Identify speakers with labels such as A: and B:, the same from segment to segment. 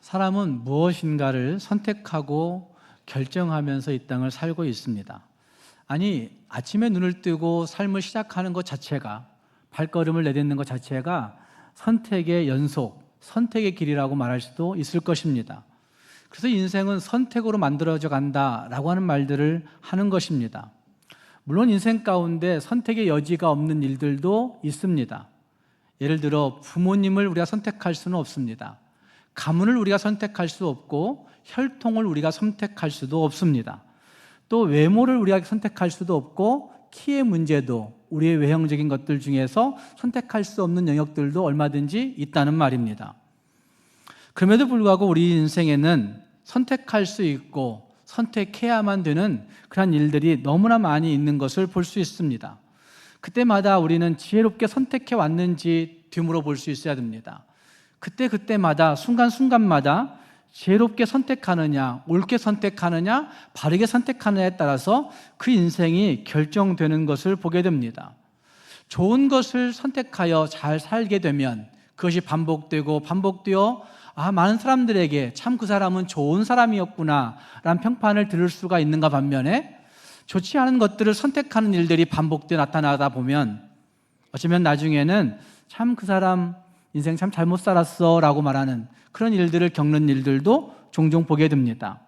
A: 사람은 무엇인가를 선택하고 결정하면서 이 땅을 살고 있습니다. 아니, 아침에 눈을 뜨고 삶을 시작하는 것 자체가, 발걸음을 내딛는 것 자체가 선택의 연속, 선택의 길이라고 말할 수도 있을 것입니다. 그래서 인생은 선택으로 만들어져 간다라고 하는 말들을 하는 것입니다. 물론 인생 가운데 선택의 여지가 없는 일들도 있습니다. 예를 들어 부모님을 우리가 선택할 수는 없습니다. 가문을 우리가 선택할 수 없고 혈통을 우리가 선택할 수도 없습니다. 또 외모를 우리가 선택할 수도 없고 키의 문제도 우리의 외형적인 것들 중에서 선택할 수 없는 영역들도 얼마든지 있다는 말입니다. 그럼에도 불구하고 우리 인생에는 선택할 수 있고 선택해야만 되는 그런 일들이 너무나 많이 있는 것을 볼 수 있습니다. 그때마다 우리는 지혜롭게 선택해 왔는지 뒤물어 볼 수 있어야 됩니다. 그때마다 순간순간마다 지혜롭게 선택하느냐, 옳게 선택하느냐, 바르게 선택하느냐에 따라서 그 인생이 결정되는 것을 보게 됩니다. 좋은 것을 선택하여 잘 살게 되면 그것이 반복되어 많은 사람들에게 참 그 사람은 좋은 사람이었구나 라는 평판을 들을 수가 있는가 반면에 좋지 않은 것들을 선택하는 일들이 반복되어 나타나다 보면 어쩌면 나중에는 참 그 사람 인생 참 잘못 살았어 라고 말하는 그런 일들을 겪는 일들도 종종 보게 됩니다.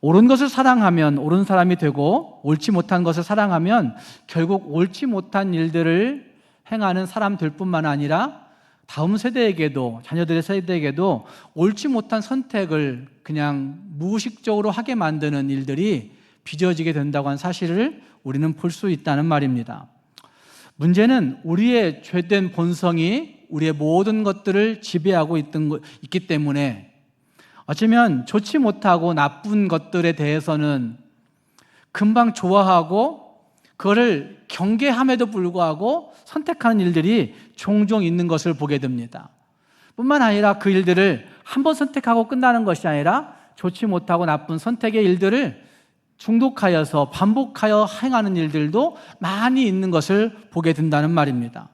A: 옳은 것을 사랑하면 옳은 사람이 되고 옳지 못한 것을 사랑하면 결국 옳지 못한 일들을 행하는 사람 될 뿐만 아니라 다음 세대에게도, 자녀들의 세대에게도 옳지 못한 선택을 그냥 무의식적으로 하게 만드는 일들이 빚어지게 된다고 하는 사실을 우리는 볼 수 있다는 말입니다. 문제는 우리의 죄된 본성이 우리의 모든 것들을 지배하고 있기 때문에 어쩌면 좋지 못하고 나쁜 것들에 대해서는 금방 좋아하고 그거를 경계함에도 불구하고 선택하는 일들이 종종 있는 것을 보게 됩니다. 뿐만 아니라 그 일들을 한번 선택하고 끝나는 것이 아니라 좋지 못하고 나쁜 선택의 일들을 중독하여서 반복하여 행하는 일들도 많이 있는 것을 보게 된다는 말입니다.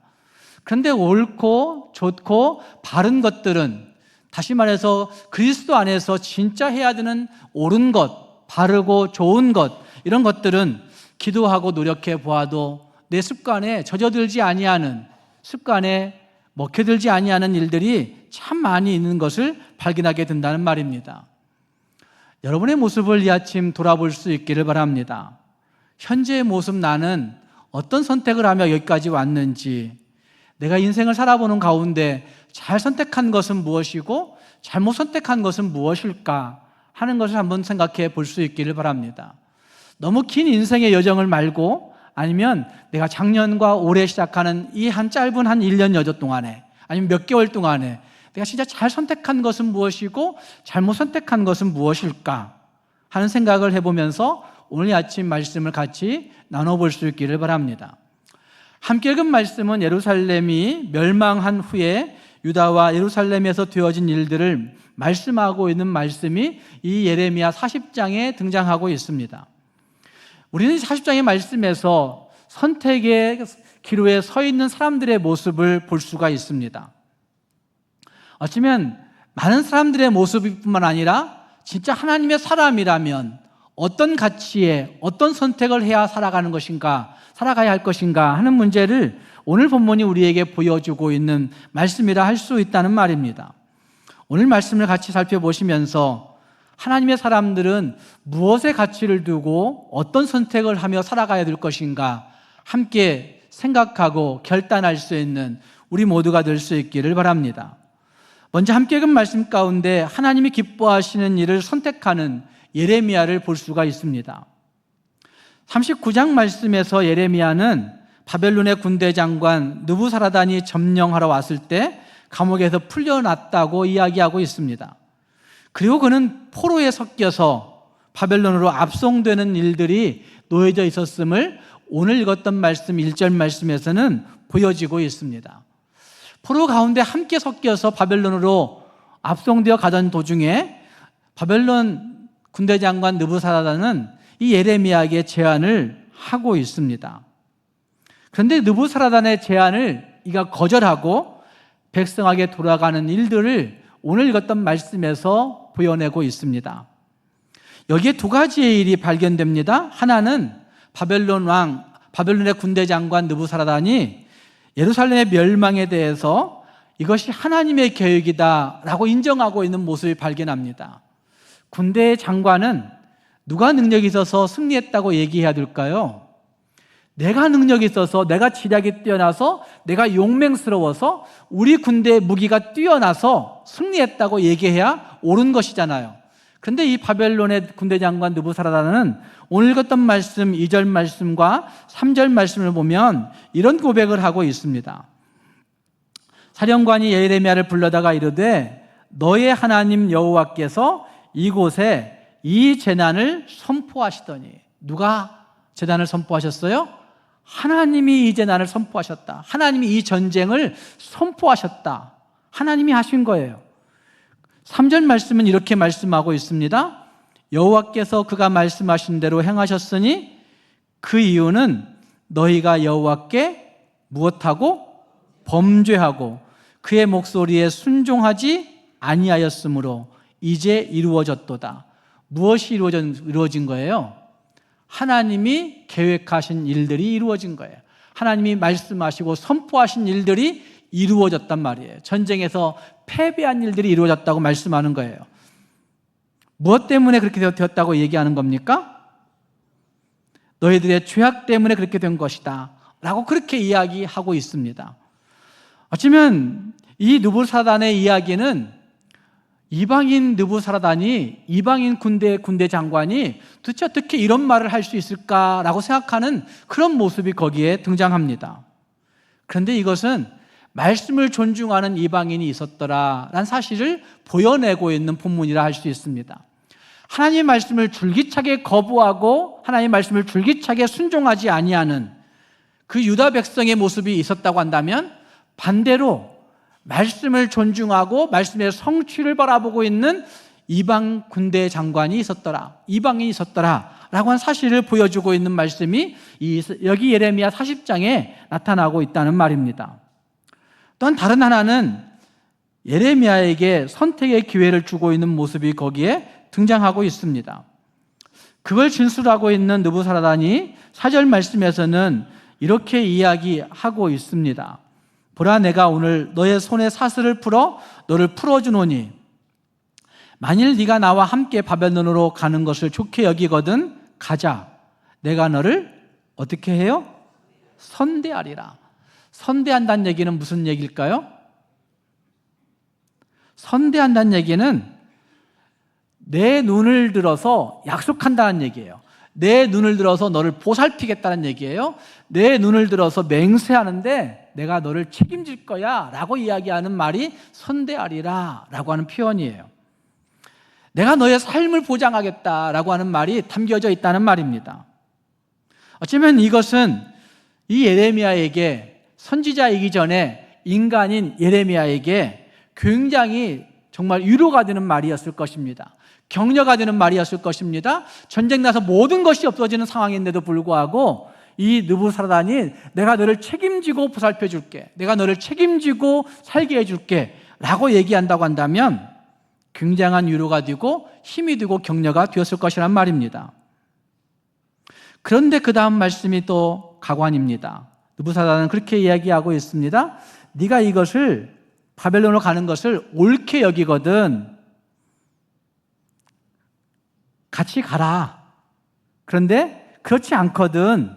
A: 그런데 옳고 좋고 바른 것들은, 다시 말해서 그리스도 안에서 진짜 해야 되는 옳은 것, 바르고 좋은 것, 이런 것들은 기도하고 노력해 보아도 내 습관에 젖어들지 아니하는, 습관에 먹혀들지 아니하는 일들이 참 많이 있는 것을 발견하게 된다는 말입니다. 여러분의 모습을 이 아침 돌아볼 수 있기를 바랍니다. 현재의 모습, 나는 어떤 선택을 하며 여기까지 왔는지, 내가 인생을 살아보는 가운데 잘 선택한 것은 무엇이고 잘못 선택한 것은 무엇일까 하는 것을 한번 생각해 볼 수 있기를 바랍니다. 너무 긴 인생의 여정을 말고, 아니면 내가 작년과 올해 시작하는 이 한 짧은 한 1년 여정 동안에, 아니면 몇 개월 동안에 내가 진짜 잘 선택한 것은 무엇이고 잘못 선택한 것은 무엇일까 하는 생각을 해보면서 오늘 아침 말씀을 같이 나눠볼 수 있기를 바랍니다. 함께 읽은 말씀은 예루살렘이 멸망한 후에 유다와 예루살렘에서 되어진 일들을 말씀하고 있는 말씀이 이 예레미야 40장에 등장하고 있습니다. 우리는 40장의 말씀에서 선택의 기로에 서 있는 사람들의 모습을 볼 수가 있습니다. 어쩌면 많은 사람들의 모습뿐만 아니라 진짜 하나님의 사람이라면 어떤 가치에 어떤 선택을 해야 살아가야 할 것인가 하는 문제를 오늘 본문이 우리에게 보여주고 있는 말씀이라 할 수 있다는 말입니다. 오늘 말씀을 같이 살펴보시면서 하나님의 사람들은 무엇의 가치를 두고 어떤 선택을 하며 살아가야 될 것인가 함께 생각하고 결단할 수 있는 우리 모두가 될 수 있기를 바랍니다. 먼저 함께 읽은 말씀 가운데 하나님이 기뻐하시는 일을 선택하는 예레미야를 볼 수가 있습니다. 39장 말씀에서 예레미야는 바벨론의 군대 장관 느부사라단이 점령하러 왔을 때 감옥에서 풀려났다고 이야기하고 있습니다. 그리고 그는 포로에 섞여서 바벨론으로 압송되는 일들이 놓여져 있었음을 오늘 읽었던 말씀 1절 말씀에서는 보여지고 있습니다. 포로 가운데 함께 섞여서 바벨론으로 압송되어 가던 도중에 바벨론 군대 장관 느부사라단은 이 예레미야에게 제안을 하고 있습니다. 그런데 느부사라단의 제안을 이가 거절하고 백성에게 돌아가는 일들을 오늘 읽었던 말씀에서 보여내고 있습니다. 여기에 두 가지의 일이 발견됩니다. 하나는 바벨론의 군대 장관 느부사라단이 예루살렘의 멸망에 대해서 이것이 하나님의 계획이다라고 인정하고 있는 모습이 발견합니다. 군대의 장관은 누가 능력이 있어서 승리했다고 얘기해야 될까요? 내가 능력이 있어서, 내가 지략이 뛰어나서, 내가 용맹스러워서 우리 군대의 무기가 뛰어나서 승리했다고 얘기해야 옳은 것이잖아요. 그런데 이 바벨론의 군대 장관 느부사라단은 오늘 읽었던 말씀 2절 말씀과 3절 말씀을 보면 이런 고백을 하고 있습니다. 사령관이 예레미야를 불러다가 이르되 너의 하나님 여호와께서 이곳에 이 재난을 선포하시더니. 누가 재난을 선포하셨어요? 하나님이 이 재난을 선포하셨다. 하나님이 이 전쟁을 선포하셨다. 하나님이 하신 거예요. 3절 말씀은 이렇게 말씀하고 있습니다. 여호와께서 그가 말씀하신 대로 행하셨으니 그 이유는 너희가 여호와께 무엇하고 범죄하고 그의 목소리에 순종하지 아니하였으므로 이제 이루어졌도다. 무엇이 이루어진 거예요? 하나님이 계획하신 일들이 이루어진 거예요. 하나님이 말씀하시고 선포하신 일들이 이루어졌단 말이에요. 전쟁에서 패배한 일들이 이루어졌다고 말씀하는 거예요. 무엇 때문에 그렇게 되었다고 얘기하는 겁니까? 너희들의 죄악 때문에 그렇게 된 것이다 라고 그렇게 이야기하고 있습니다. 어쩌면 이 느부사라단의 이야기는 이방인 느부사라단이, 이방인 군대 장관이 도대체 어떻게 이런 말을 할 수 있을까라고 생각하는 그런 모습이 거기에 등장합니다. 그런데 이것은 말씀을 존중하는 이방인이 있었더라라는 사실을 보여내고 있는 본문이라 할 수 있습니다. 하나님의 말씀을 줄기차게 거부하고 하나님의 말씀을 줄기차게 순종하지 아니하는 그 유다 백성의 모습이 있었다고 한다면, 반대로 말씀을 존중하고 말씀의 성취를 바라보고 있는 이방 군대 장관이 있었더라, 이방인이 있었더라 라고 한 사실을 보여주고 있는 말씀이 여기 예레미야 40장에 나타나고 있다는 말입니다. 또한 다른 하나는 예레미야에게 선택의 기회를 주고 있는 모습이 거기에 등장하고 있습니다. 그걸 진술하고 있는 느부사라단이 4절 말씀에서는 이렇게 이야기하고 있습니다. 보라, 내가 오늘 너의 손에 사슬을 풀어 너를 풀어주노니 만일 네가 나와 함께 바벨론으로 가는 것을 좋게 여기거든 가자. 내가 너를 어떻게 해요? 선대하리라. 선대한다는 얘기는 무슨 얘기일까요? 선대한다는 얘기는 내 눈을 들어서 약속한다는 얘기예요. 내 눈을 들어서 너를 보살피겠다는 얘기예요. 내 눈을 들어서 맹세하는데 내가 너를 책임질 거야 라고 이야기하는 말이 선대하리라 라고 하는 표현이에요. 내가 너의 삶을 보장하겠다라고 하는 말이 담겨져 있다는 말입니다. 어쩌면 이것은 이 예레미야에게, 선지자이기 전에 인간인 예레미야에게 굉장히 정말 위로가 되는 말이었을 것입니다. 격려가 되는 말이었을 것입니다. 전쟁 나서 모든 것이 없어지는 상황인데도 불구하고 이 느부사라단이 내가 너를 책임지고 보살펴 줄게, 내가 너를 책임지고 살게 해줄게 라고 얘기한다고 한다면 굉장한 위로가 되고 힘이 되고 격려가 되었을 것이란 말입니다. 그런데 그 다음 말씀이 또 가관입니다. 느부사라단은 그렇게 이야기하고 있습니다. 네가 이것을, 바벨론으로 가는 것을 옳게 여기거든 같이 가라. 그런데 그렇지 않거든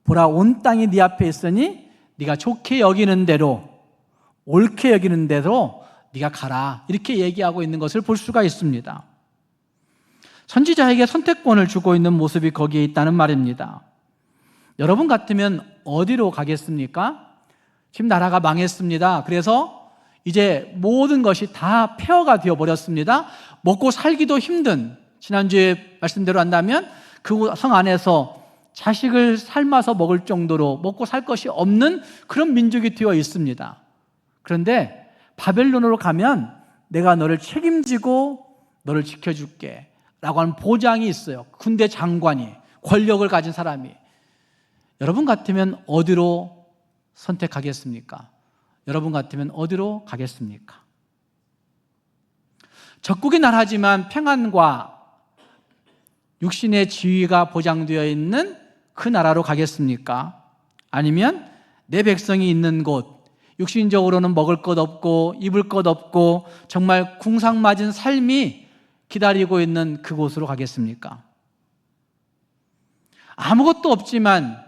A: 보라, 온 땅이 네 앞에 있으니 네가 좋게 여기는 대로, 옳게 여기는 대로 네가 가라. 이렇게 얘기하고 있는 것을 볼 수가 있습니다. 선지자에게 선택권을 주고 있는 모습이 거기에 있다는 말입니다. 여러분 같으면 어디로 가겠습니까? 지금 나라가 망했습니다. 그래서 이제 모든 것이 다 폐허가 되어버렸습니다. 먹고 살기도 힘든, 지난주에 말씀대로 한다면 그 성 안에서 자식을 삶아서 먹을 정도로 먹고 살 것이 없는 그런 민족이 되어 있습니다. 그런데 바벨론으로 가면 내가 너를 책임지고 너를 지켜줄게 라고 하는 보장이 있어요. 군대 장관이, 권력을 가진 사람이. 여러분 같으면 어디로 선택하겠습니까? 여러분 같으면 어디로 가겠습니까? 적국이 나라지만 평안과 육신의 지위가 보장되어 있는 그 나라로 가겠습니까? 아니면 내 백성이 있는 곳, 육신적으로는 먹을 것 없고 입을 것 없고 정말 궁상맞은 삶이 기다리고 있는 그곳으로 가겠습니까? 아무것도 없지만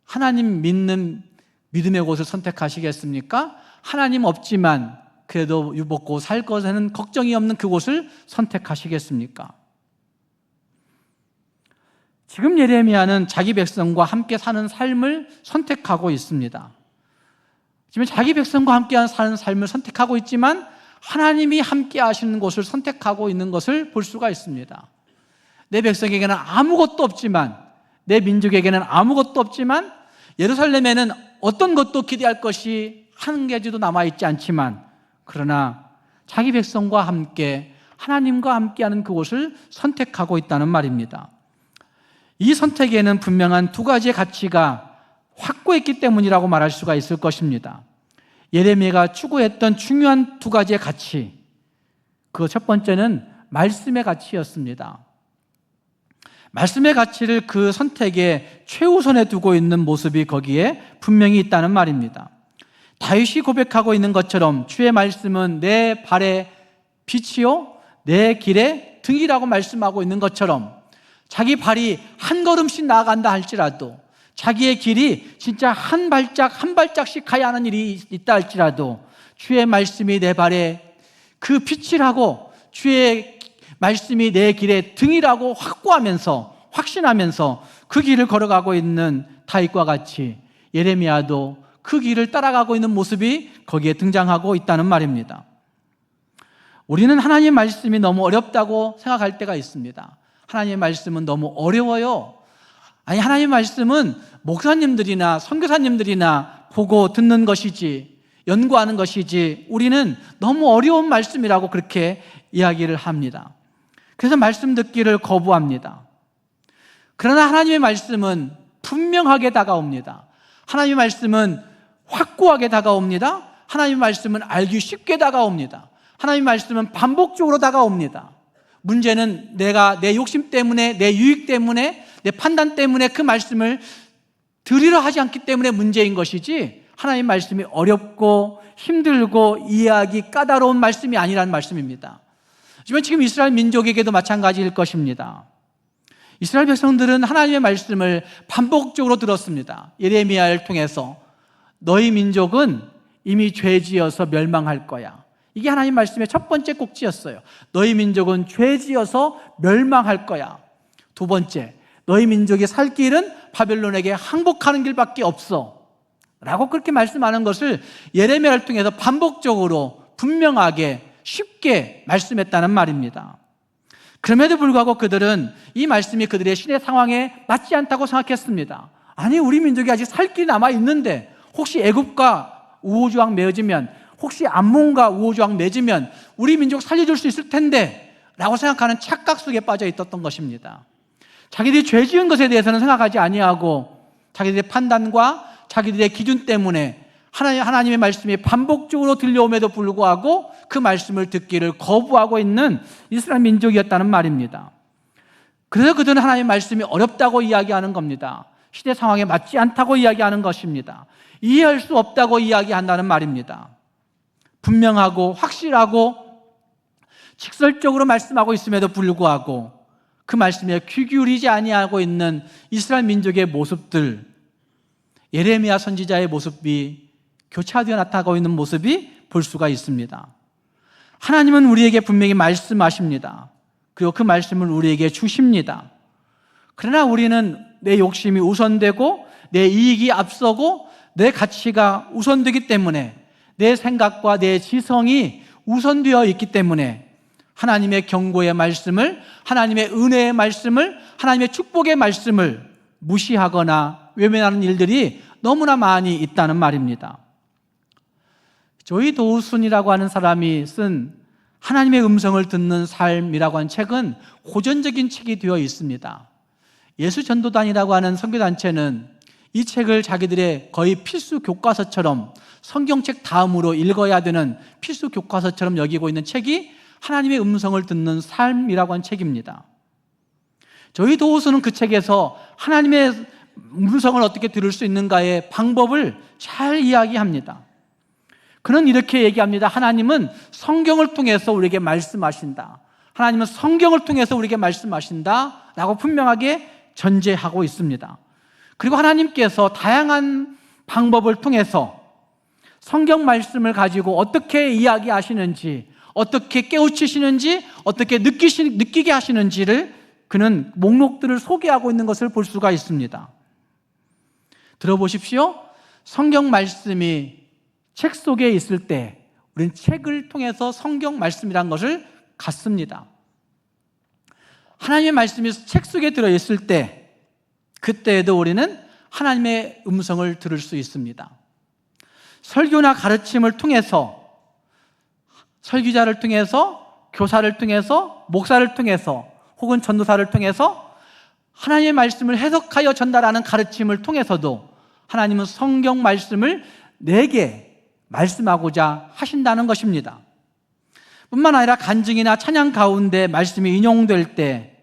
A: 하나님 믿는 믿음의 곳을 선택하시겠습니까? 하나님 없지만 그래도 먹고 살 것에는 걱정이 없는 그곳을 선택하시겠습니까? 지금 예레미야는 자기 백성과 함께 사는 삶을 선택하고 있습니다. 지금 자기 백성과 함께 사는 삶을 선택하고 있지만 하나님이 함께 하시는 곳을 선택하고 있는 것을 볼 수가 있습니다. 내 백성에게는 아무것도 없지만, 내 민족에게는 아무것도 없지만, 예루살렘에는 어떤 것도 기대할 것이 한 가지도 남아있지 않지만, 그러나 자기 백성과 함께 하나님과 함께하는 그곳을 선택하고 있다는 말입니다. 이 선택에는 분명한 두 가지의 가치가 확고했기 때문이라고 말할 수가 있을 것입니다. 예레미야가 추구했던 중요한 두 가지의 가치, 그 첫 번째는 말씀의 가치였습니다. 말씀의 가치를 그 선택에 최우선에 두고 있는 모습이 거기에 분명히 있다는 말입니다. 다윗이 고백하고 있는 것처럼 주의 말씀은 내 발의 빛이요 내 길의 등이라고 말씀하고 있는 것처럼 자기 발이 한 걸음씩 나아간다 할지라도, 자기의 길이 진짜 한 발짝 한 발짝씩 가야 하는 일이 있다 할지라도 주의 말씀이 내 발에 그 빛이라고, 주의 말씀이 내 길의 등이라고 확신하면서 그 길을 걸어가고 있는 다윗과 같이 예레미야도 그 길을 따라가고 있는 모습이 거기에 등장하고 있다는 말입니다. 우리는 하나님의 말씀이 너무 어렵다고 생각할 때가 있습니다. 하나님의 말씀은 너무 어려워요. 아니, 하나님의 말씀은 목사님들이나 선교사님들이나 보고 듣는 것이지, 연구하는 것이지, 우리는 너무 어려운 말씀이라고 그렇게 이야기를 합니다. 그래서 말씀 듣기를 거부합니다. 그러나 하나님의 말씀은 분명하게 다가옵니다. 하나님의 말씀은 확고하게 다가옵니다. 하나님의 말씀은 알기 쉽게 다가옵니다. 하나님의 말씀은 반복적으로 다가옵니다. 문제는 내가 내 욕심 때문에, 내 유익 때문에, 내 판단 때문에 그 말씀을 들으려 하지 않기 때문에 문제인 것이지, 하나님의 말씀이 어렵고 힘들고 이해하기 까다로운 말씀이 아니라는 말씀입니다. 지금 이스라엘 민족에게도 마찬가지일 것입니다. 이스라엘 백성들은 하나님의 말씀을 반복적으로 들었습니다. 예레미야를 통해서 너희 민족은 이미 죄지어서 멸망할 거야. 이게 하나님 말씀의 첫 번째 꼭지였어요. 너희 민족은 죄지어서 멸망할 거야. 두 번째, 너희 민족이 살 길은 바벨론에게 항복하는 길밖에 없어 라고 그렇게 말씀하는 것을 예레미야를 통해서 반복적으로 분명하게 쉽게 말씀했다는 말입니다. 그럼에도 불구하고 그들은 이 말씀이 그들의 신의 상황에 맞지 않다고 생각했습니다. 아니, 우리 민족이 아직 살 길이 남아있는데, 혹시 애굽과 우호조항 맺으면, 혹시 암몬과 우호조항 맺으면 우리 민족 살려줄 수 있을 텐데 라고 생각하는 착각 속에 빠져 있었던 것입니다. 자기들이 죄 지은 것에 대해서는 생각하지 아니하고 자기들의 판단과 자기들의 기준 때문에 하나님의 말씀이 반복적으로 들려옴에도 불구하고 그 말씀을 듣기를 거부하고 있는 이스라엘 민족이었다는 말입니다. 그래서 그들은 하나님의 말씀이 어렵다고 이야기하는 겁니다. 시대 상황에 맞지 않다고 이야기하는 것입니다. 이해할 수 없다고 이야기한다는 말입니다. 분명하고 확실하고 직설적으로 말씀하고 있음에도 불구하고 그 말씀에 귀 기울이지 아니하고 있는 이스라엘 민족의 모습들, 예레미야 선지자의 모습이 교차되어 나타나고 있는 모습이 볼 수가 있습니다. 하나님은 우리에게 분명히 말씀하십니다. 그리고 그 말씀을 우리에게 주십니다. 그러나 우리는 내 욕심이 우선되고 내 이익이 앞서고 내 가치가 우선되기 때문에, 내 생각과 내 지성이 우선되어 있기 때문에 하나님의 경고의 말씀을, 하나님의 은혜의 말씀을, 하나님의 축복의 말씀을 무시하거나 외면하는 일들이 너무나 많이 있다는 말입니다. 조이 도우슨이라고 하는 사람이 쓴 하나님의 음성을 듣는 삶이라고 하는 책은 고전적인 책이 되어 있습니다. 예수전도단이라고 하는 선교단체는 이 책을 자기들의 거의 필수 교과서처럼, 성경책 다음으로 읽어야 되는 필수 교과서처럼 여기고 있는 책이 하나님의 음성을 듣는 삶이라고 하는 책입니다. 저희 도우스는 그 책에서 하나님의 음성을 어떻게 들을 수 있는가의 방법을 잘 이야기합니다. 그는 이렇게 얘기합니다. 하나님은 성경을 통해서 우리에게 말씀하신다. 하나님은 성경을 통해서 우리에게 말씀하신다 라고 분명하게 전제하고 있습니다. 그리고 하나님께서 다양한 방법을 통해서 성경 말씀을 가지고 어떻게 이야기하시는지, 어떻게 깨우치시는지, 어떻게 느끼게 하시는지를 그는 목록들을 소개하고 있는 것을 볼 수가 있습니다. 들어보십시오. 성경 말씀이 책 속에 있을 때 우리는 책을 통해서 성경 말씀이란 것을 갖습니다. 하나님의 말씀이 책 속에 들어있을 때, 그때에도 우리는 하나님의 음성을 들을 수 있습니다. 설교나 가르침을 통해서, 설교자를 통해서, 교사를 통해서, 목사를 통해서, 혹은 전도사를 통해서 하나님의 말씀을 해석하여 전달하는 가르침을 통해서도 하나님은 성경 말씀을 내게 말씀하고자 하신다는 것입니다. 뿐만 아니라 간증이나 찬양 가운데 말씀이 인용될 때,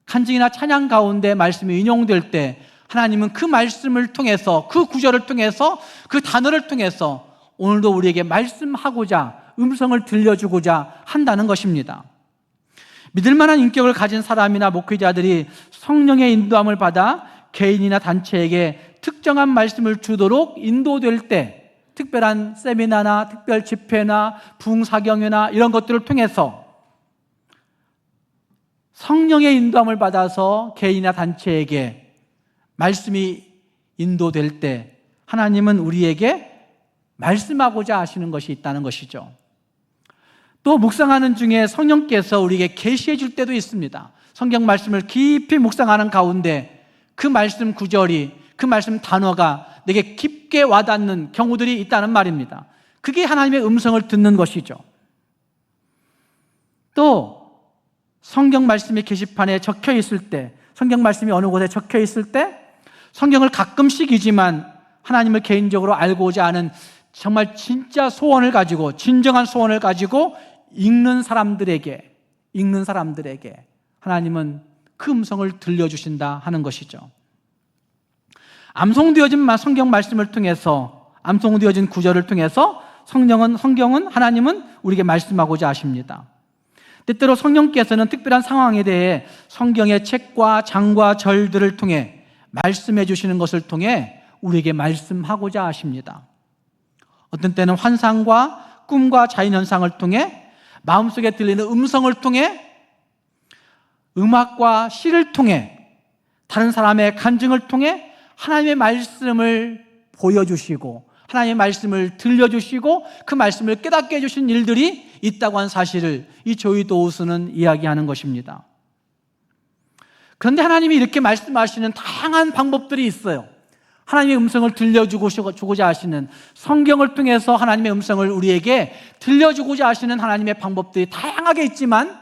A: 간증이나 찬양 가운데 말씀이 인용될 때 하나님은 그 말씀을 통해서, 그 구절을 통해서, 그 단어를 통해서 오늘도 우리에게 말씀하고자, 음성을 들려주고자 한다는 것입니다. 믿을 만한 인격을 가진 사람이나 목회자들이 성령의 인도함을 받아 개인이나 단체에게 특정한 말씀을 주도록 인도될 때, 특별한 세미나나 특별 집회나 부흥사경회나 이런 것들을 통해서 성령의 인도함을 받아서 개인이나 단체에게 말씀이 인도될 때 하나님은 우리에게 말씀하고자 하시는 것이 있다는 것이죠. 또 묵상하는 중에 성령께서 우리에게 계시해 줄 때도 있습니다. 성경 말씀을 깊이 묵상하는 가운데 그 말씀 구절이, 그 말씀 단어가 내게 깊게 와닿는 경우들이 있다는 말입니다. 그게 하나님의 음성을 듣는 것이죠. 또 성경 말씀이 게시판에 적혀 있을 때, 성경 말씀이 어느 곳에 적혀 있을 때 성경을 가끔씩이지만 하나님을 개인적으로 알고자 하는 정말 진짜 소원을 가지고, 진정한 소원을 가지고 읽는 사람들에게 하나님은 그 음성을 들려주신다 하는 것이죠. 암송되어진 성경 말씀을 통해서, 암송되어진 구절을 통해서 성경은 하나님은 우리에게 말씀하고자 하십니다. 때때로 성령께서는 특별한 상황에 대해 성경의 책과 장과 절들을 통해 말씀해 주시는 것을 통해 우리에게 말씀하고자 하십니다. 어떤 때는 환상과 꿈과 자연현상을 통해, 마음속에 들리는 음성을 통해, 음악과 시를 통해, 다른 사람의 간증을 통해 하나님의 말씀을 보여주시고 하나님의 말씀을 들려주시고 그 말씀을 깨닫게 해주신 일들이 있다고 하는 사실을 이 조이 도우스는 이야기하는 것입니다. 그런데 하나님이 이렇게 말씀하시는 다양한 방법들이 있어요. 하나님의 음성을 들려주고자 하시는, 성경을 통해서 하나님의 음성을 우리에게 들려주고자 하시는 하나님의 방법들이 다양하게 있지만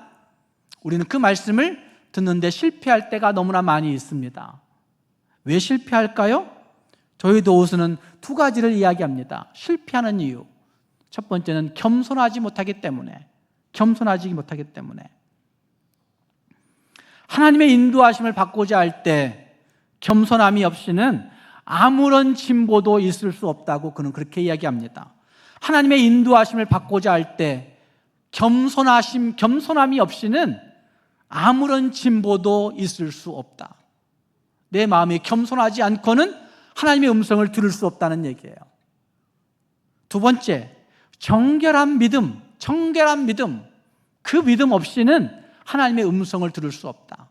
A: 우리는 그 말씀을 듣는데 실패할 때가 너무나 많이 있습니다. 왜 실패할까요? 저희 도우스는 두 가지를 이야기합니다. 실패하는 이유. 첫 번째는 겸손하지 못하기 때문에. 하나님의 인도하심을 받고자 할 때 겸손함이 없이는 아무런 진보도 있을 수 없다고 그는 그렇게 이야기합니다. 하나님의 인도하심을 받고자 할 때 겸손함이 없이는 아무런 진보도 있을 수 없다. 내 마음이 겸손하지 않고는 하나님의 음성을 들을 수 없다는 얘기예요. 두 번째, 정결한 믿음. 그 믿음 없이는 하나님의 음성을 들을 수 없다.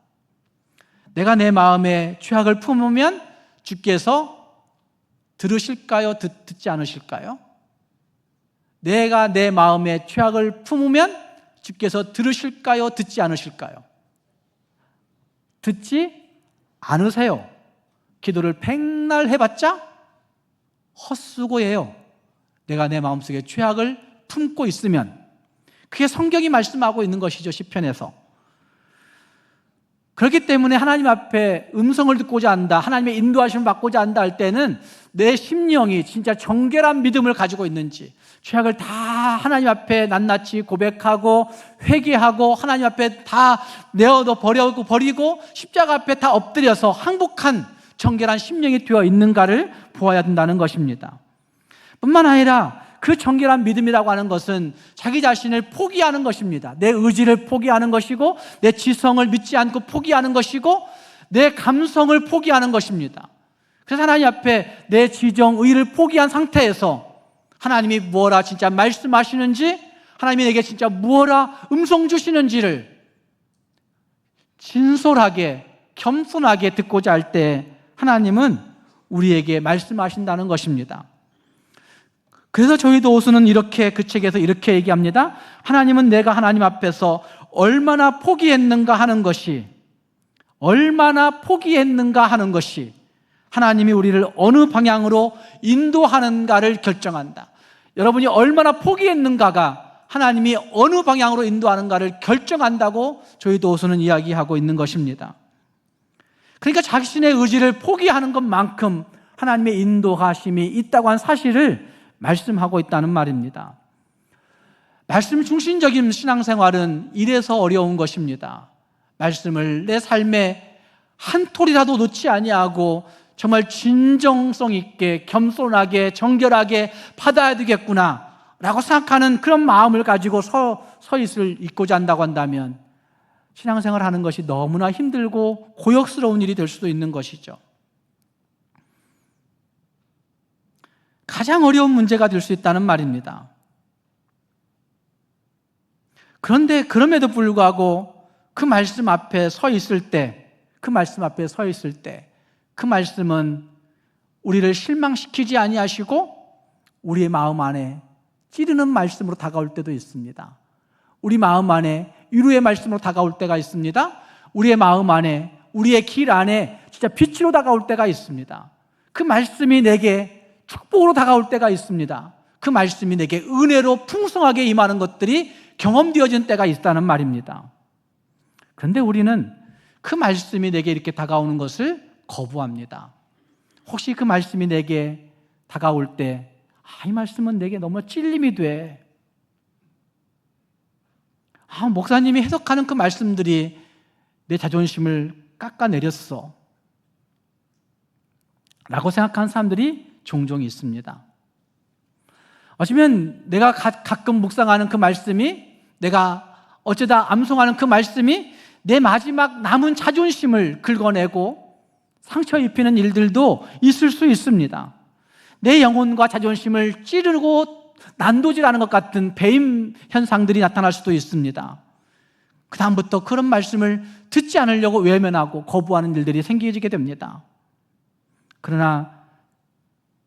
A: 내가 내 마음에 죄악을 품으면 주께서 들으실까요? 듣지 않으실까요? 내가 내 마음에 죄악을 품으면 주께서 들으실까요? 듣지 않으실까요? 듣지 않으세요. 기도를 백날 해봤자 헛수고예요. 내가 내 마음속에 죄악을 품고 있으면. 그게 성경이 말씀하고 있는 것이죠, 시편에서. 그렇기 때문에 하나님 앞에 음성을 듣고자 한다, 하나님의 인도하심을 받고자 한다 할 때는 내 심령이 진짜 정결한 믿음을 가지고 있는지, 죄악을 다 하나님 앞에 낱낱이 고백하고 회개하고 하나님 앞에 다 내어도 버리고 십자가 앞에 다 엎드려서 항복한 정결한 심령이 되어 있는가를 보아야 된다는 것입니다. 뿐만 아니라 그 정결한 믿음이라고 하는 것은 자기 자신을 포기하는 것입니다. 내 의지를 포기하는 것이고, 내 지성을 믿지 않고 포기하는 것이고, 내 감성을 포기하는 것입니다. 그래서 하나님 앞에 내 지정, 의를 포기한 상태에서 하나님이 무엇라 진짜 말씀하시는지, 하나님이 내게 진짜 무엇라 음성 주시는지를 진솔하게 겸손하게 듣고자 할 때 하나님은 우리에게 말씀하신다는 것입니다. 그래서 조이도 호수는 이렇게 그 책에서 이렇게 얘기합니다. 하나님은 내가 하나님 앞에서 얼마나 포기했는가 하는 것이, 얼마나 포기했는가 하는 것이 하나님이 우리를 어느 방향으로 인도하는가를 결정한다. 여러분이 얼마나 포기했는가가 하나님이 어느 방향으로 인도하는가를 결정한다고 조이도 호수는 이야기하고 있는 것입니다. 그러니까 자신의 의지를 포기하는 것만큼 하나님의 인도하심이 있다고 한 사실을 말씀하고 있다는 말입니다. 말씀 중심적인 신앙생활은 이래서 어려운 것입니다. 말씀을 내 삶에 한 톨이라도 놓지 아니하고 정말 진정성 있게 겸손하게 정결하게 받아야 되겠구나 라고 생각하는 그런 마음을 가지고 서 있고자 한다고 한다면 신앙생활 하는 것이 너무나 힘들고 고역스러운 일이 될 수도 있는 것이죠. 가장 어려운 문제가 될 수 있다는 말입니다. 그런데 그럼에도 불구하고 그 말씀 앞에 서 있을 때, 그 말씀은 우리를 실망시키지 아니하시고 우리의 마음 안에 찌르는 말씀으로 다가올 때도 있습니다. 우리 마음 안에 위로의 말씀으로 다가올 때가 있습니다. 우리의 마음 안에, 우리의 길 안에 진짜 빛으로 다가올 때가 있습니다. 그 말씀이 내게 축복으로 다가올 때가 있습니다. 그 말씀이 내게 은혜로 풍성하게 임하는 것들이 경험되어진 때가 있다는 말입니다. 그런데 우리는 그 말씀이 내게 이렇게 다가오는 것을 거부합니다. 혹시 그 말씀이 내게 다가올 때 이 말씀은 내게 너무 찔림이 돼. 목사님이 해석하는 그 말씀들이 내 자존심을 깎아내렸어 라고 생각하는 사람들이 종종 있습니다. 어쩌면 내가 가끔 묵상하는 그 말씀이, 내가 어쩌다 암송하는 그 말씀이 내 마지막 남은 자존심을 긁어내고 상처 입히는 일들도 있을 수 있습니다. 내 영혼과 자존심을 찌르고 난도질하는 것 같은 배임 현상들이 나타날 수도 있습니다. 그 다음부터 그런 말씀을 듣지 않으려고 외면하고 거부하는 일들이 생기게 됩니다. 그러나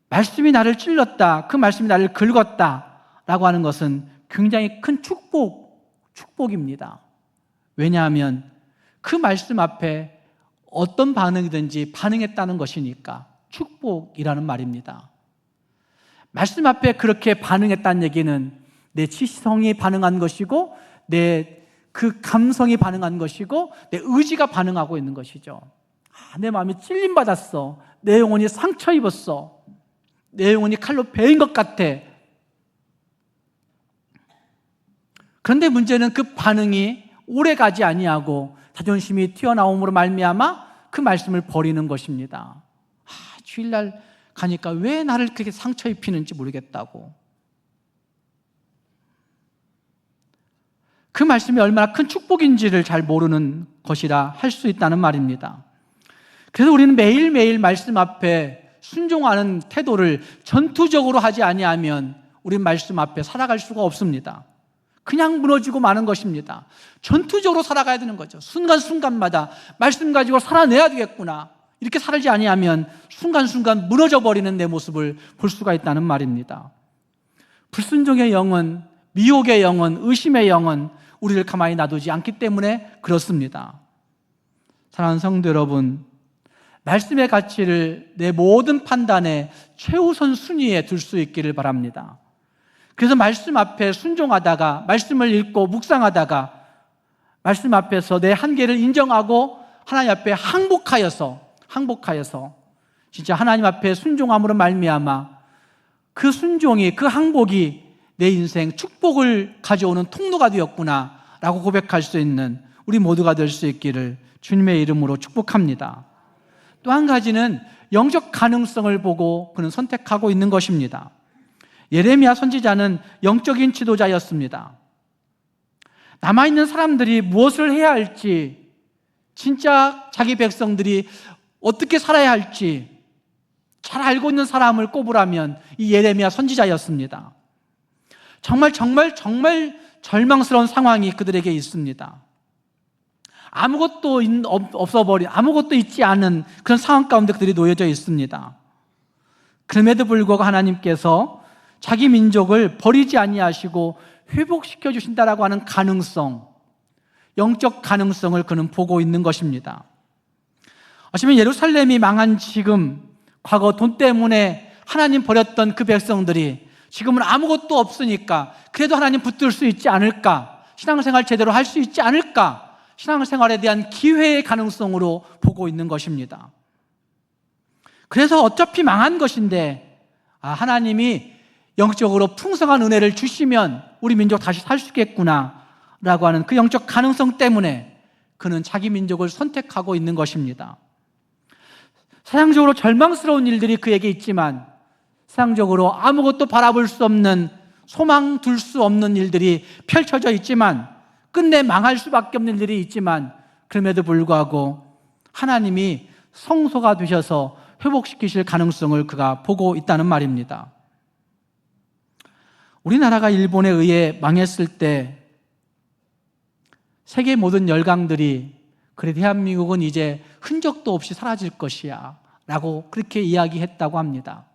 A: 말씀이 나를 찔렀다, 그 말씀이 나를 긁었다 라고 하는 것은 굉장히 큰 축복입니다. 왜냐하면 그 말씀 앞에 어떤 반응이든지 반응했다는 것이니까 축복이라는 말입니다. 말씀 앞에 그렇게 반응했다는 얘기는 내 지성이 반응한 것이고, 내 그 감성이 반응한 것이고, 내 의지가 반응하고 있는 것이죠. 내 마음이 찔림받았어, 내 영혼이 상처 입었어, 내 영혼이 칼로 베인 것 같아. 그런데 문제는 그 반응이 오래가지 아니하고 자존심이 튀어나옴으로 말미암아 그 말씀을 버리는 것입니다. 주일날 가니까 왜 나를 그렇게 상처 입히는지 모르겠다고. 그 말씀이 얼마나 큰 축복인지를 잘 모르는 것이라 할 수 있다는 말입니다. 그래서 우리는 매일매일 말씀 앞에 순종하는 태도를 전투적으로 하지 아니하면 우리는 말씀 앞에 살아갈 수가 없습니다. 그냥 무너지고 마는 것입니다. 전투적으로 살아가야 되는 거죠. 순간순간마다 말씀 가지고 살아내야 되겠구나, 이렇게 살지 아니하면 순간순간 무너져 버리는 내 모습을 볼 수가 있다는 말입니다. 불순종의 영은, 미혹의 영은, 의심의 영은 우리를 가만히 놔두지 않기 때문에 그렇습니다. 사랑하는 성도 여러분, 말씀의 가치를 내 모든 판단의 최우선 순위에 둘 수 있기를 바랍니다. 그래서 말씀 앞에 순종하다가, 말씀을 읽고 묵상하다가 말씀 앞에서 내 한계를 인정하고 하나님 앞에 항복하여서 진짜 하나님 앞에 순종함으로 말미암아 그 순종이, 그 항복이 내 인생 축복을 가져오는 통로가 되었구나 라고 고백할 수 있는 우리 모두가 될 수 있기를 주님의 이름으로 축복합니다. 또 한 가지는 영적 가능성을 보고 그는 선택하고 있는 것입니다. 예레미야 선지자는 영적인 지도자였습니다. 남아있는 사람들이 무엇을 해야 할지, 진짜 자기 백성들이 어떻게 살아야 할지 잘 알고 있는 사람을 꼽으라면 이 예레미야 선지자였습니다. 정말 절망스러운 상황이 그들에게 있습니다. 아무것도 없어버린, 아무것도 있지 않은 그런 상황 가운데 그들이 놓여져 있습니다. 그럼에도 불구하고 하나님께서 자기 민족을 버리지 아니하시고 회복시켜 주신다라고 하는 가능성, 영적 가능성을 그는 보고 있는 것입니다. 어쩌면 예루살렘이 망한 지금, 과거 돈 때문에 하나님 버렸던 그 백성들이 지금은 아무것도 없으니까 그래도 하나님 붙들 수 있지 않을까, 신앙생활 제대로 할 수 있지 않을까, 신앙생활에 대한 기회의 가능성으로 보고 있는 것입니다. 그래서 어차피 망한 것인데 하나님이 영적으로 풍성한 은혜를 주시면 우리 민족 다시 살 수 있겠구나 라고 하는 그 영적 가능성 때문에 그는 자기 민족을 선택하고 있는 것입니다. 세상적으로 절망스러운 일들이 그에게 있지만, 세상적으로 아무것도 바라볼 수 없는, 소망 둘 수 없는 일들이 펼쳐져 있지만, 끝내 망할 수밖에 없는 일들이 있지만, 그럼에도 불구하고 하나님이 성소가 되셔서 회복시키실 가능성을 그가 보고 있다는 말입니다. 우리나라가 일본에 의해 망했을 때 세계 모든 열강들이 그래 대한민국은 이제 흔적도 없이 사라질 것이야 라고 그렇게 이야기했다고 합니다.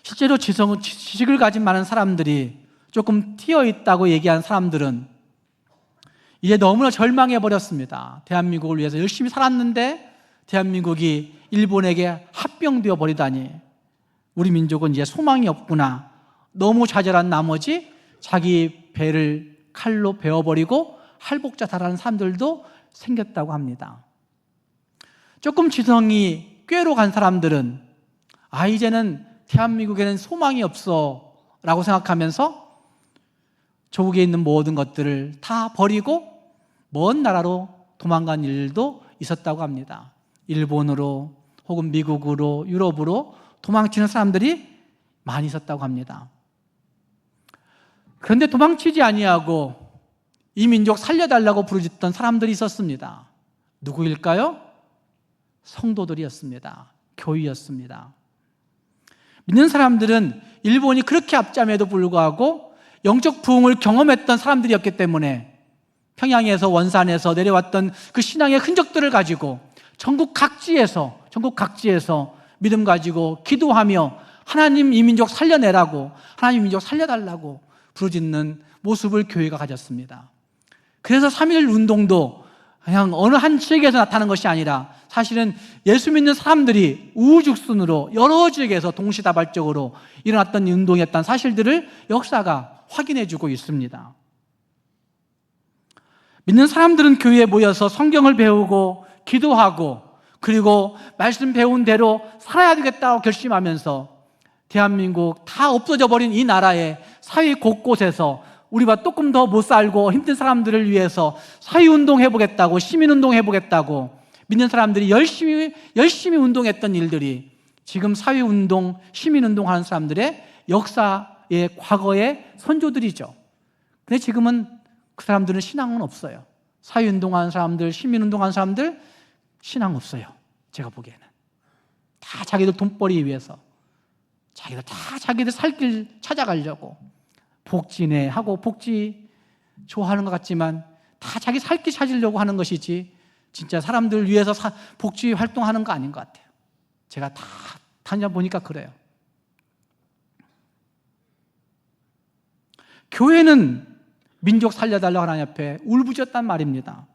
A: 실제로 지식을 가진 많은 사람들이 조금 튀어있다고 얘기한 사람들은 이제 너무나 절망해버렸습니다. 대한민국을 위해서 열심히 살았는데 대한민국이 일본에게 합병되어 버리다니 우리 민족은 이제 소망이 없구나, 너무 좌절한 나머지 자기 배를 칼로 베어버리고 할복자다라는 사람들도 생겼다고 합니다. 조금 지성이 꾀로 간 사람들은 이제는 대한민국에는 소망이 없어 라고 생각하면서 조국에 있는 모든 것들을 다 버리고 먼 나라로 도망간 일도 있었다고 합니다. 일본으로 혹은 미국으로, 유럽으로 도망치는 사람들이 많이 있었다고 합니다. 그런데 도망치지 아니하고 이 민족 살려달라고 부르짖던 사람들이 있었습니다. 누구일까요? 성도들이었습니다. 교회였습니다. 믿는 사람들은 일본이 그렇게 압제함에도 불구하고 영적 부흥을 경험했던 사람들이었기 때문에 평양에서, 원산에서 내려왔던 그 신앙의 흔적들을 가지고 전국 각지에서 믿음 가지고 기도하며 하나님 이 민족 살려내라고, 하나님 이 민족 살려달라고 부르짖는 모습을 교회가 가졌습니다. 그래서 3.1 운동도 그냥 어느 한 지역에서 나타난 것이 아니라 사실은 예수 믿는 사람들이 우후죽순으로 여러 지역에서 동시다발적으로 일어났던 운동이었다는 사실들을 역사가 확인해주고 있습니다. 믿는 사람들은 교회에 모여서 성경을 배우고 기도하고 그리고 말씀 배운 대로 살아야 되겠다고 결심하면서 대한민국 다 없어져 버린 이 나라의 사회 곳곳에서 우리가 조금 더 못 살고 힘든 사람들을 위해서 사회운동 해보겠다고, 시민운동 해보겠다고 믿는 사람들이 열심히 운동했던 일들이 지금 사회운동, 시민운동 하는 사람들의 역사의 과거의 선조들이죠. 근데 지금은 그 사람들은 신앙은 없어요. 사회운동하는 사람들, 시민운동하는 사람들 신앙 없어요. 제가 보기에는 다 자기들 돈벌이 위해서, 자기들 살 길 찾아가려고 복지네 하고 복지 좋아하는 것 같지만 다 자기 살 길 찾으려고 하는 것이지 진짜 사람들 위해서 복지 활동하는 거 아닌 것 같아요. 제가 다 다녀보니까 그래요. 교회는 민족 살려달라고 하나님 앞에 울부짖었단 말입니다.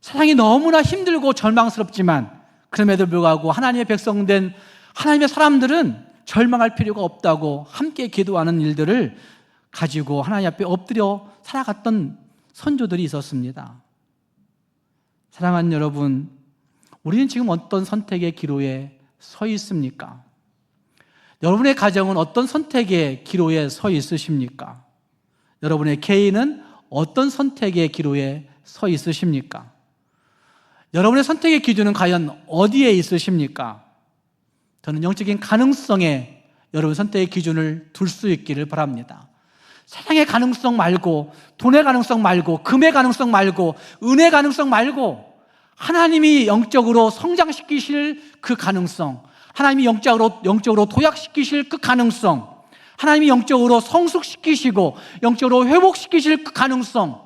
A: 세상이 너무나 힘들고 절망스럽지만 그럼에도 불구하고 하나님의 백성된 하나님의 사람들은 절망할 필요가 없다고 함께 기도하는 일들을 가지고 하나님 앞에 엎드려 살아갔던 선조들이 있었습니다. 사랑하는 여러분, 우리는 지금 어떤 선택의 기로에 서 있습니까? 여러분의 가정은 어떤 선택의 기로에 서 있으십니까? 여러분의 개인은 어떤 선택의 기로에 서 있으십니까? 여러분의 선택의 기준은 과연 어디에 있으십니까? 저는 영적인 가능성에 여러분 선택의 기준을 둘 수 있기를 바랍니다. 세상의 가능성 말고, 돈의 가능성 말고, 금의 가능성 말고, 은혜의 가능성 말고, 하나님이 영적으로 성장시키실 그 가능성, 하나님이 영적으로 도약시키실 그 가능성, 하나님이 영적으로 성숙시키시고 영적으로 회복시키실 그 가능성,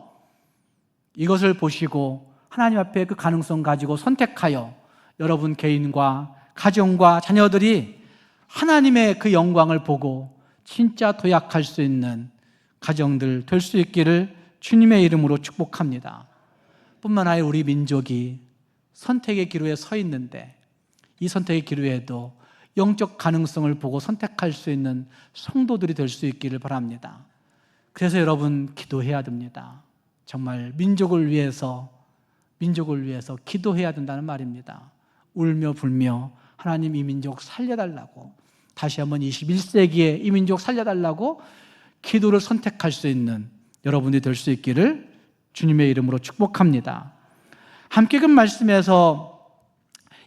A: 이것을 보시고 하나님 앞에 그 가능성 가지고 선택하여 여러분 개인과 가정과 자녀들이 하나님의 그 영광을 보고 진짜 도약할 수 있는 가정들 될 수 있기를 주님의 이름으로 축복합니다. 뿐만 아니라 우리 민족이 선택의 기로에 서 있는데 이 선택의 기로에도 영적 가능성을 보고 선택할 수 있는 성도들이 될 수 있기를 바랍니다. 그래서 여러분 기도해야 됩니다. 정말 민족을 위해서 기도해야 된다는 말입니다. 울며 불며 하나님 이 민족 살려달라고, 다시 한번 21세기에 이 민족 살려달라고 기도를 선택할 수 있는 여러분이 될 수 있기를 주님의 이름으로 축복합니다. 함께 그 말씀에서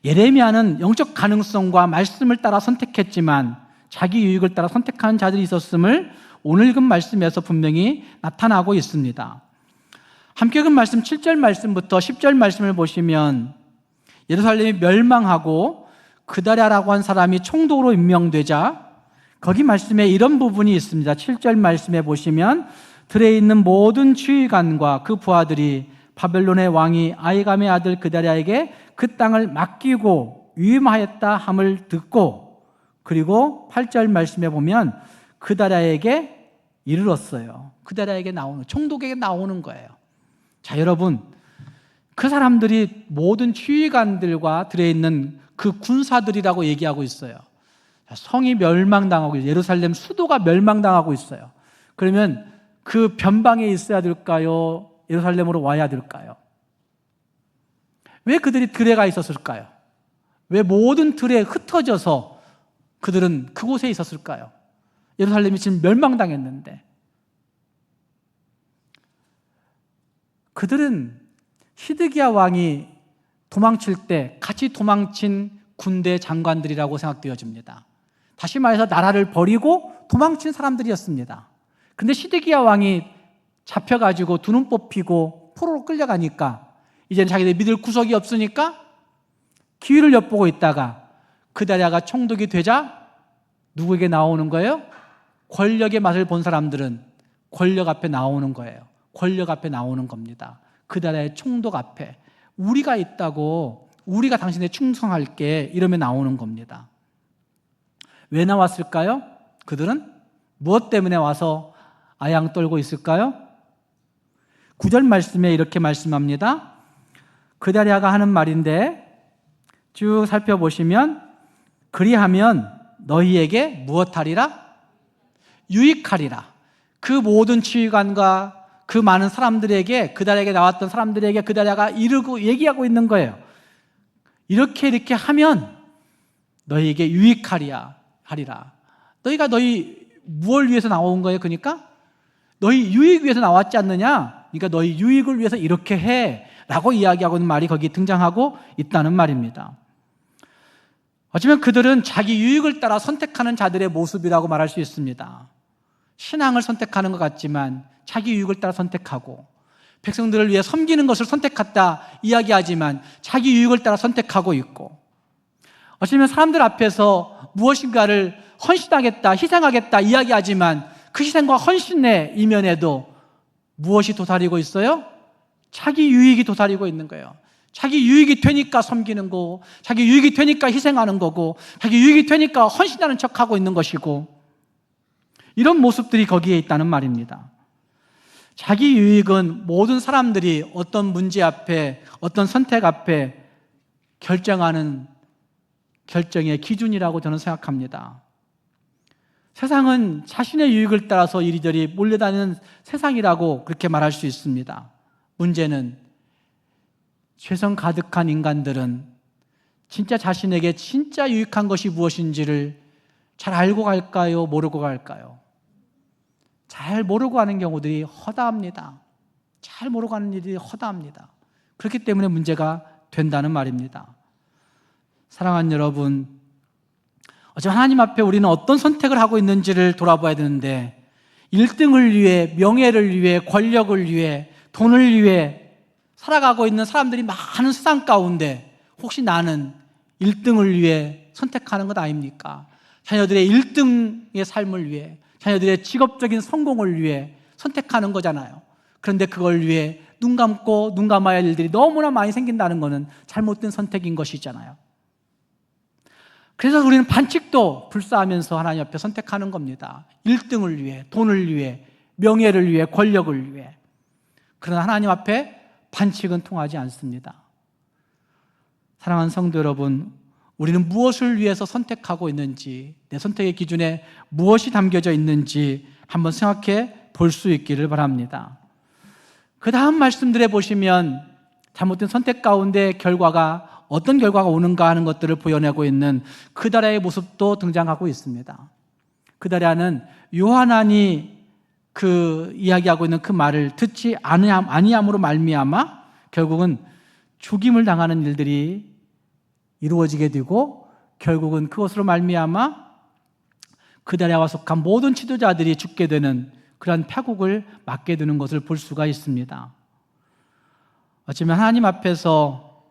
A: 예레미야는 영적 가능성과 말씀을 따라 선택했지만 자기 유익을 따라 선택하는 자들이 있었음을 오늘 읽은 말씀에서 분명히 나타나고 있습니다. 함께 읽은 말씀 7절 말씀부터 10절 말씀을 보시면 예루살렘이 멸망하고 그다랴라고 한 사람이 총독으로 임명되자 거기 말씀에 이런 부분이 있습니다. 7절 말씀에 보시면 들에 있는 모든 지휘관과 그 부하들이 바벨론의 왕이 아히감의 아들 그다랴에게 그 땅을 맡기고 위임하였다 함을 듣고, 그리고 8절 말씀에 보면 그다랴에게 이르렀어요. 그다랴에게 나오는, 총독에게 나오는 거예요. 자, 여러분, 그 사람들이 모든 지휘관들과 들어있는 그 군사들이라고 얘기하고 있어요. 성이 멸망당하고 예루살렘 수도가 멸망당하고 있어요. 그러면 그 변방에 있어야 될까요? 예루살렘으로 와야 될까요? 왜 그들이 들에 가 있었을까요? 왜 모든 들에 흩어져서 그들은 그곳에 있었을까요? 예루살렘이 지금 멸망당했는데. 그들은 시드기야 왕이 도망칠 때 같이 도망친 군대 장관들이라고 생각되어집니다. 다시 말해서 나라를 버리고 도망친 사람들이었습니다. 그런데 시드기야 왕이 잡혀가지고 두 눈 뽑히고 포로로 끌려가니까 이제는 자기들 믿을 구석이 없으니까 기회를 엿보고 있다가 그다랴가 총독이 되자 누구에게 나오는 거예요? 권력의 맛을 본 사람들은 권력 앞에 나오는 거예요. 권력 앞에 나오는 겁니다. 그다랴의 총독 앞에 우리가 있다고, 우리가 당신에 충성할게, 이러면 나오는 겁니다. 왜 나왔을까요? 그들은 무엇 때문에 와서 아양 떨고 있을까요? 9절 말씀에 이렇게 말씀합니다. 그다랴가 하는 말인데 쭉 살펴보시면 그리하면 너희에게 무엇하리라? 유익하리라. 그 모든 지휘관과 그 많은 사람들에게, 그다랴에게 나왔던 사람들에게 그다랴가 이르고 얘기하고 있는 거예요. 이렇게 하면 너희에게 유익하리라. 너희가 너희 무엇을 위해서 나온 거예요? 그러니까 너희 유익 위해서 나왔지 않느냐? 그러니까 너희 유익을 위해서 이렇게 해 라고 이야기하고 있는 말이 거기 등장하고 있다는 말입니다. 어쩌면 그들은 자기 유익을 따라 선택하는 자들의 모습이라고 말할 수 있습니다. 신앙을 선택하는 것 같지만 자기 유익을 따라 선택하고, 백성들을 위해 섬기는 것을 선택했다 이야기하지만 자기 유익을 따라 선택하고 있고, 어쩌면 사람들 앞에서 무엇인가를 헌신하겠다, 희생하겠다 이야기하지만 그 희생과 헌신의 이면에도 무엇이 도사리고 있어요? 자기 유익이 도사리고 있는 거예요. 자기 유익이 되니까 섬기는 거고, 자기 유익이 되니까 희생하는 거고, 자기 유익이 되니까 헌신하는 척하고 있는 것이고, 이런 모습들이 거기에 있다는 말입니다. 자기 유익은 모든 사람들이 어떤 문제 앞에, 어떤 선택 앞에 결정하는 결정의 기준이라고 저는 생각합니다. 세상은 자신의 유익을 따라서 이리저리 몰려다니는 세상이라고 그렇게 말할 수 있습니다. 문제는 죄성 가득한 인간들은 진짜 자신에게 진짜 유익한 것이 무엇인지를 잘 알고 갈까요? 모르고 갈까요? 잘 모르고 가는 경우들이 허다합니다. 잘 모르고 가는 일이 허다합니다. 그렇기 때문에 문제가 된다는 말입니다. 사랑하는 여러분, 어차피 하나님 앞에 우리는 어떤 선택을 하고 있는지를 돌아봐야 되는데 1등을 위해, 명예를 위해, 권력을 위해, 돈을 위해 살아가고 있는 사람들이 많은 세상 가운데 혹시 나는 1등을 위해 선택하는 것 아닙니까? 자녀들의 1등의 삶을 위해, 자녀들의 직업적인 성공을 위해 선택하는 거잖아요. 그런데 그걸 위해 눈 감고 눈 감아야 할 일들이 너무나 많이 생긴다는 것은 잘못된 선택인 것이잖아요. 그래서 우리는 반칙도 불사하면서 하나님 앞에 선택하는 겁니다. 1등을 위해, 돈을 위해, 명예를 위해, 권력을 위해. 그러나 하나님 앞에 반칙은 통하지 않습니다. 사랑하는 성도 여러분, 우리는 무엇을 위해서 선택하고 있는지, 내 선택의 기준에 무엇이 담겨져 있는지 한번 생각해 볼 수 있기를 바랍니다. 그 다음 말씀들에 보시면 잘못된 선택 가운데 결과가 어떤 결과가 오는가 하는 것들을 보여내고 있는 그다라의 모습도 등장하고 있습니다. 그다라는 요하난이 이야기하고 있는 그 말을 듣지 아니함으로 말미암아 결국은 죽임을 당하는 일들이 이루어지게 되고 결국은 그것으로 말미암아 그다라와 속한 모든 지도자들이 죽게 되는 그러한 파국을 맞게 되는 것을 볼 수가 있습니다. 어쩌면 하나님 앞에서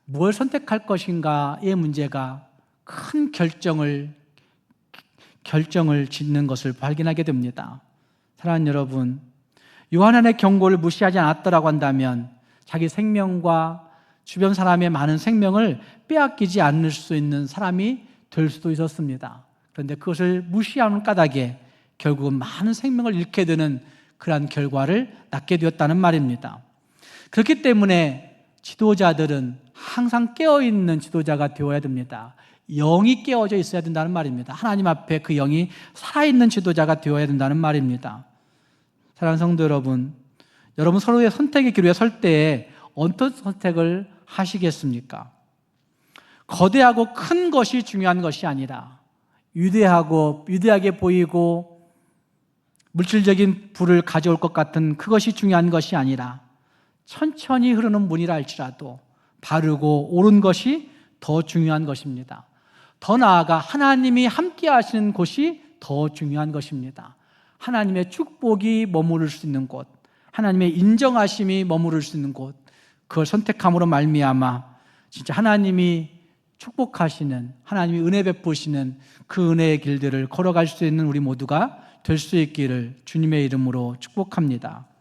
A: 무엇을 선택할 것인가의 문제가 큰 결정을 짓는 것을 발견하게 됩니다. 사랑하는 여러분, 요한의 경고를 무시하지 않았더라고 한다면 자기 생명과 주변 사람의 많은 생명을 빼앗기지 않을 수 있는 사람이 될 수도 있었습니다. 그런데 그것을 무시하는 까닭에 결국은 많은 생명을 잃게 되는 그러한 결과를 낳게 되었다는 말입니다. 그렇기 때문에 지도자들은 항상 깨어있는 지도자가 되어야 됩니다. 영이 깨어져 있어야 된다는 말입니다. 하나님 앞에 그 영이 살아있는 지도자가 되어야 된다는 말입니다. 사랑하는 성도 여러분, 여러분 서로의 선택의 기로에 설 때에 어떤 선택을 하시겠습니까? 거대하고 큰 것이 중요한 것이 아니라 위대하게 보이고 물질적인 부를 가져올 것 같은 그것이 중요한 것이 아니라 천천히 흐르는 문이라 할지라도 바르고 옳은 것이 더 중요한 것입니다. 더 나아가 하나님이 함께 하시는 곳이 더 중요한 것입니다. 하나님의 축복이 머무를 수 있는 곳, 하나님의 인정하심이 머무를 수 있는 곳, 그걸 선택함으로 말미암아 진짜 하나님이 축복하시는, 하나님이 은혜 베푸시는 그 은혜의 길들을 걸어갈 수 있는 우리 모두가 될 수 있기를 주님의 이름으로 축복합니다.